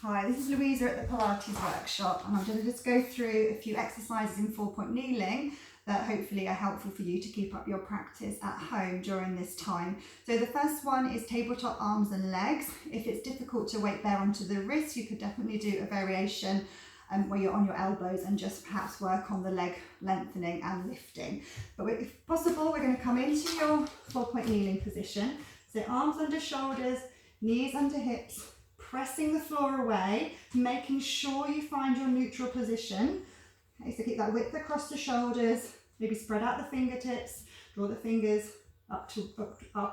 Hi, this is Louisa at the Pilates workshop, and I'm going to just go through a few exercises in 4-point kneeling that hopefully are helpful for you to keep up your practice at home during this time. So the first one is tabletop arms and legs. If it's difficult to weight bear onto the wrist, you could definitely do a variation where you're on your elbows and just perhaps work on the leg lengthening and lifting. But if possible, we're going to come into your 4-point kneeling position. So arms under shoulders, knees under hips, pressing the floor away, making sure you find your neutral position. Okay, so keep that width across the shoulders, maybe spread out the fingertips, draw the fingers up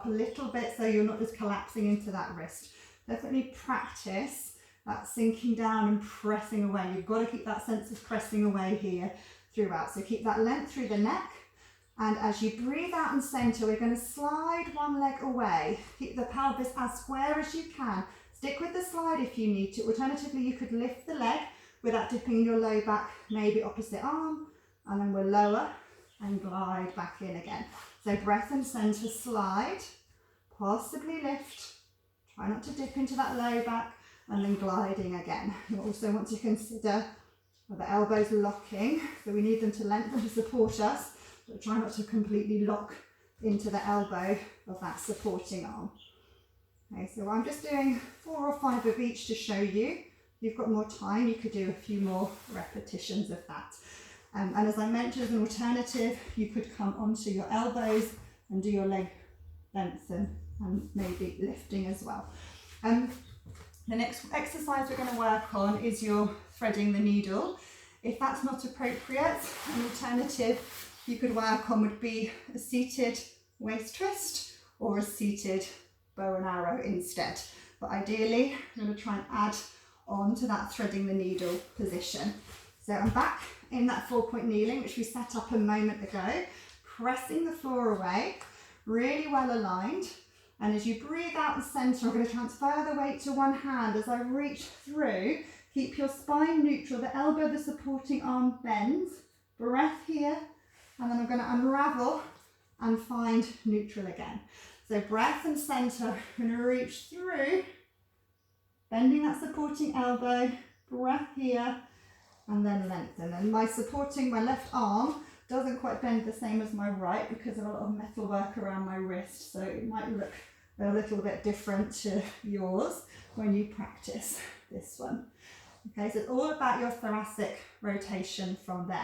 a little bit so you're not just collapsing into that wrist. Definitely practice that sinking down and pressing away. You've got to keep that sense of pressing away here throughout. So keep that length through the neck. And as you breathe out and center, we're going to slide one leg away. Keep the pelvis as square as you can. Stick with the slide if you need to. Alternatively, you could lift the leg without dipping your low back, maybe opposite arm, and then we'll lower and glide back in again. So breath and center, slide, possibly lift. Try not to dip into that low back, and then gliding again. You also want to consider the elbows locking, so we need them to lengthen to support us, but try not to completely lock into the elbow of that supporting arm. Okay, so I'm just doing 4 or 5 of each to show you. If you've got more time, you could do a few more repetitions of that. And as I mentioned, as an alternative, you could come onto your elbows and do your leg lengthen and maybe lifting as well. The next exercise we're going to work on is your threading the needle. If that's not appropriate, an alternative you could work on would be a seated waist twist or a seated bow and arrow instead. But ideally, I'm going to try and add on to that threading the needle position. So I'm back in that 4-point kneeling, which we set up a moment ago, pressing the floor away, really well aligned. And as you breathe out and center, I'm going to transfer the weight to one hand as I reach through. Keep your spine neutral, the elbow, the supporting arm bends. Breath here, and then I'm going to unravel and find neutral again. So breath and center, I'm going to reach through, bending that supporting elbow, breath here, and then lengthen. And my left arm doesn't quite bend the same as my right because of a lot of metal work around my wrist, so it might look a little bit different to yours when you practice this one. Okay, so it's all about your thoracic rotation from there.